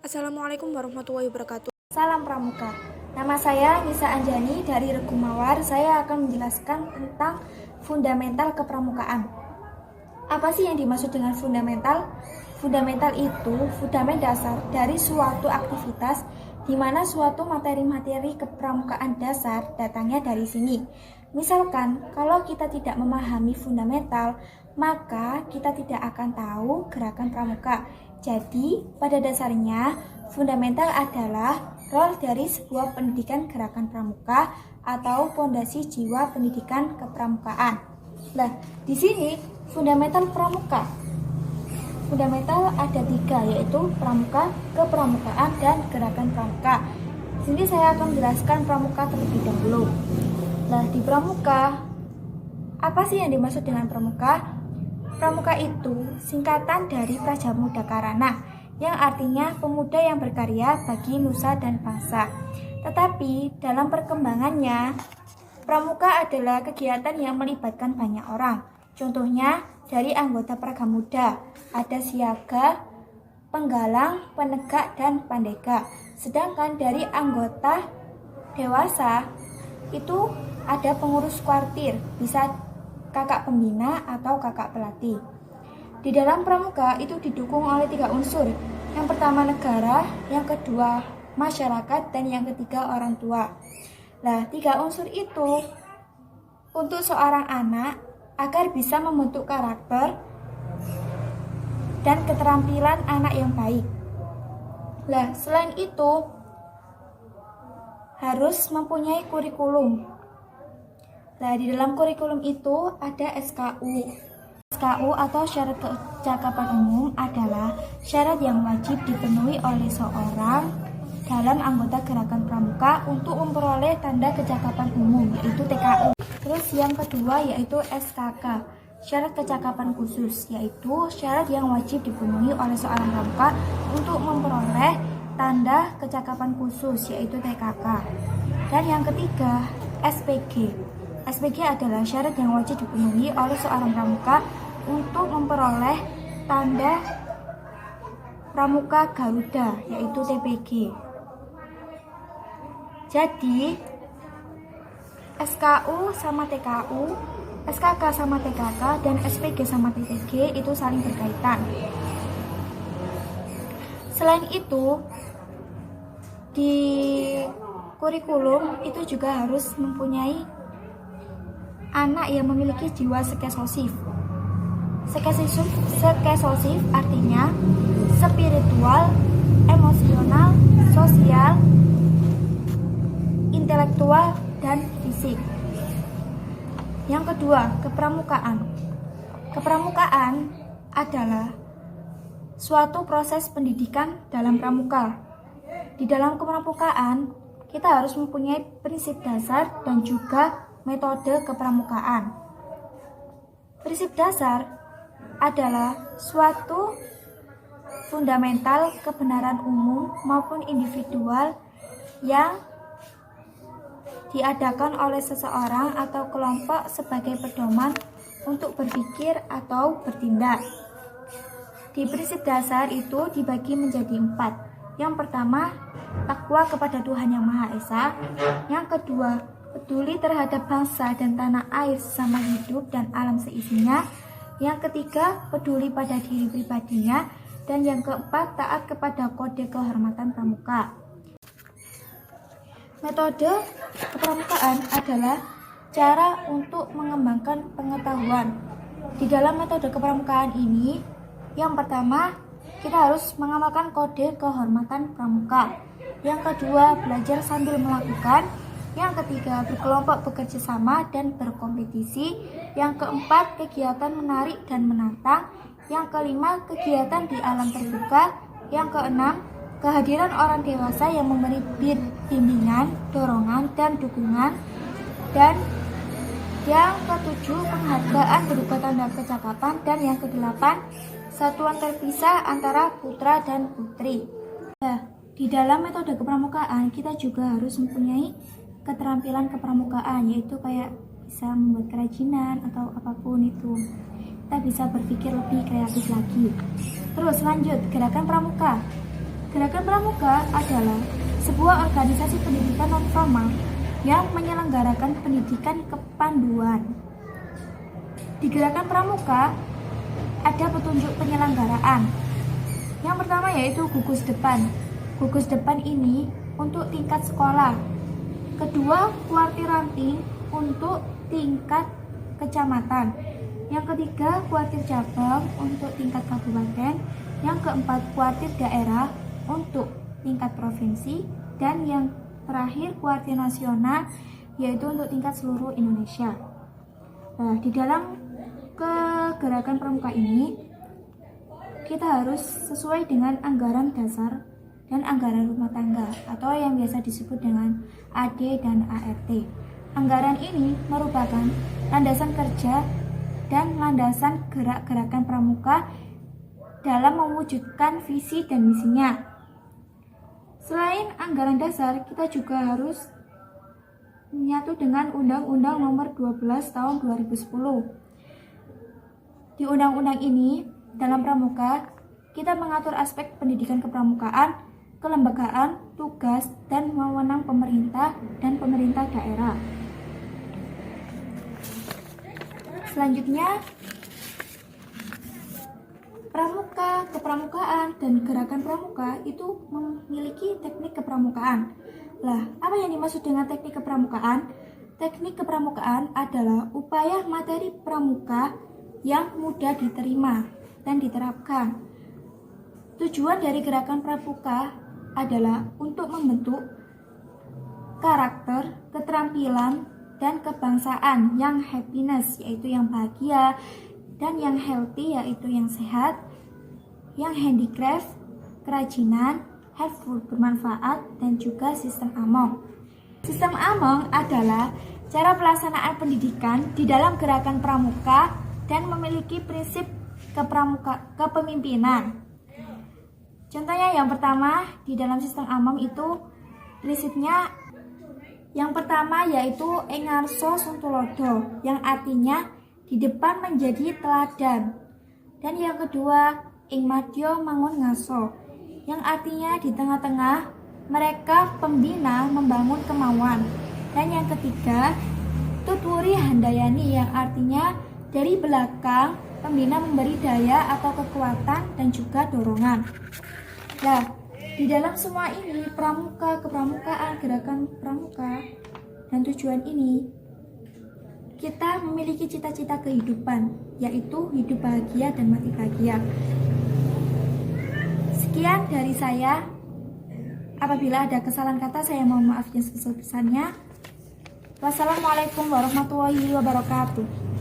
Assalamualaikum warahmatullahi wabarakatuh. Salam Pramuka. Nama saya Nisa Anjani dari Regu Mawar. Saya akan menjelaskan tentang fundamental kepramukaan. Apa sih yang dimaksud dengan fundamental? Fundamental itu fundament dasar dari suatu aktivitas di mana suatu materi-materi kepramukaan dasar datangnya dari sini. Misalkan, kalau kita tidak memahami fundamental, maka kita tidak akan tahu gerakan pramuka. Jadi, pada dasarnya, fundamental adalah role dari sebuah pendidikan gerakan pramuka atau fondasi jiwa pendidikan kepramukaan. Nah, di sini fundamental pramuka. Fundamental ada 3, yaitu pramuka, kepramukaan, dan gerakan pramuka. Sini saya akan menjelaskan pramuka terlebih dahulu. Nah, di pramuka, apa sih yang dimaksud dengan pramuka? Pramuka itu singkatan dari Prajamuda Karana, yang artinya pemuda yang berkarya bagi nusa dan bangsa. Tetapi dalam perkembangannya, pramuka adalah kegiatan yang melibatkan banyak orang. Contohnya dari anggota Pragamuda, ada siaga, penggalang, penegak, dan pandega. Sedangkan dari anggota dewasa itu ada pengurus kuartir, bisa kakak pembina atau kakak pelatih. Di dalam pramuka itu didukung oleh 3 unsur. Yang pertama negara, yang kedua masyarakat, dan yang ketiga orang tua. Nah, 3 unsur itu untuk seorang anak agar bisa membentuk karakter dan keterampilan anak yang baik. Nah, selain itu harus mempunyai kurikulum. Nah, di dalam kurikulum itu ada SKU. SKU atau syarat kecakapan umum adalah syarat yang wajib dipenuhi oleh seorang dalam anggota gerakan pramuka untuk memperoleh tanda kecakapan umum, yaitu TKU. Terus yang kedua yaitu SKK, syarat kecakapan khusus, yaitu syarat yang wajib dipenuhi oleh seorang pramuka untuk memperoleh tanda kecakapan khusus, yaitu TKK. Dan yang ketiga SPG. SPG adalah syarat yang wajib dipenuhi oleh seorang pramuka untuk memperoleh tanda Pramuka Garuda, yaitu TPG. Jadi, SKU sama TKU, SKK sama TKK, dan SPG sama TPG itu saling berkaitan. Selain itu, di kurikulum itu juga harus mempunyai anak yang memiliki jiwa skesosif. Skesosif artinya spiritual, emosional, sosial, intelektual, dan fisik. Yang kedua, kepramukaan. Kepramukaan adalah suatu proses pendidikan dalam pramuka. Di dalam kepramukaan, kita harus mempunyai prinsip dasar dan juga metode kepramukaan. Prinsip dasar adalah suatu fundamental kebenaran umum maupun individual yang diadakan oleh seseorang atau kelompok sebagai pedoman untuk berpikir atau bertindak. Di prinsip dasar itu dibagi menjadi 4. Yang pertama, takwa kepada Tuhan Yang Maha Esa. Yang kedua, peduli terhadap bangsa dan tanah air sesama hidup dan alam seisinya. Yang ketiga, peduli pada diri pribadinya. Dan yang keempat, taat kepada kode kehormatan pramuka. Metode kepramukaan adalah cara untuk mengembangkan pengetahuan. Di dalam metode kepramukaan ini, yang pertama, kita harus mengamalkan kode kehormatan pramuka. Yang kedua, belajar sambil melakukan. Yang ketiga, berkelompok bekerja sama dan berkompetisi. Yang keempat, kegiatan menarik dan menantang. Yang kelima, kegiatan di alam terbuka. Yang keenam, kehadiran orang dewasa yang memberi bimbingan, dorongan, dan dukungan. Dan yang ketujuh, penghargaan berupa tanda kecakapan. Dan yang kedelapan, satuan terpisah antara putra dan putri. Nah, di dalam metode kepramukaan kita juga harus mempunyai keterampilan kepramukaan, yaitu kayak bisa membuat kerajinan atau apapun itu. Kita bisa berpikir lebih kreatif lagi. Terus lanjut, gerakan pramuka. Gerakan Pramuka adalah sebuah organisasi pendidikan non-formal yang menyelenggarakan pendidikan kepanduan. Di Gerakan Pramuka ada petunjuk penyelenggaraan. Yang pertama yaitu gugus depan. Gugus depan ini untuk tingkat sekolah. Kedua, kuartir ranting untuk tingkat kecamatan. Yang ketiga, kuartir cabang untuk tingkat kabupaten. Yang keempat, kuartir daerah untuk tingkat provinsi. Dan yang terakhir, kuartir nasional yaitu untuk tingkat seluruh Indonesia. Nah, di dalam Gerakan Pramuka ini kita harus sesuai dengan anggaran dasar dan anggaran rumah tangga atau yang biasa disebut dengan AD dan ART. Anggaran ini merupakan landasan kerja dan landasan gerak-gerakan pramuka dalam mewujudkan visi dan misinya. Selain anggaran dasar, kita juga harus menyatu dengan Undang-Undang Nomor 12 Tahun 2010. Di undang-undang ini, dalam pramuka, kita mengatur aspek pendidikan kepramukaan, kelembagaan, tugas, dan wewenang pemerintah dan pemerintah daerah. Selanjutnya, pramuka, kepramukaan, dan gerakan pramuka itu memiliki teknik kepramukaan. Lah, apa yang dimaksud dengan teknik kepramukaan? Teknik kepramukaan adalah upaya materi pramuka yang mudah diterima dan diterapkan. Tujuan dari gerakan pramuka adalah untuk membentuk karakter, keterampilan, dan kebangsaan yang happiness, yaitu yang bahagia, dan yang healthy, yaitu yang sehat, yang handicraft, kerajinan, helpful, bermanfaat, dan juga sistem Among. Sistem Among adalah cara pelaksanaan pendidikan di dalam gerakan pramuka dan memiliki prinsip kepemimpinan. Contohnya yang pertama, di dalam sistem Among itu prinsipnya yang pertama yaitu Engarso Suntulodo, yang artinya di depan menjadi teladan. Dan yang kedua, Ingmadyo Mangun Ngaso, yang artinya di tengah-tengah mereka pembina membangun kemauan. Dan yang ketiga, Tutwuri Handayani, yang artinya dari belakang pembina memberi daya atau kekuatan dan juga dorongan. Nah, di dalam semua ini, pramuka, kepramukaan, gerakan pramuka, dan tujuan ini, kita memiliki cita-cita kehidupan, yaitu hidup bahagia dan mati bahagia. Sekian dari saya. Apabila ada kesalahan kata, saya mohon maaf yang sebesar-besarnya. Wassalamualaikum warahmatullahi wabarakatuh.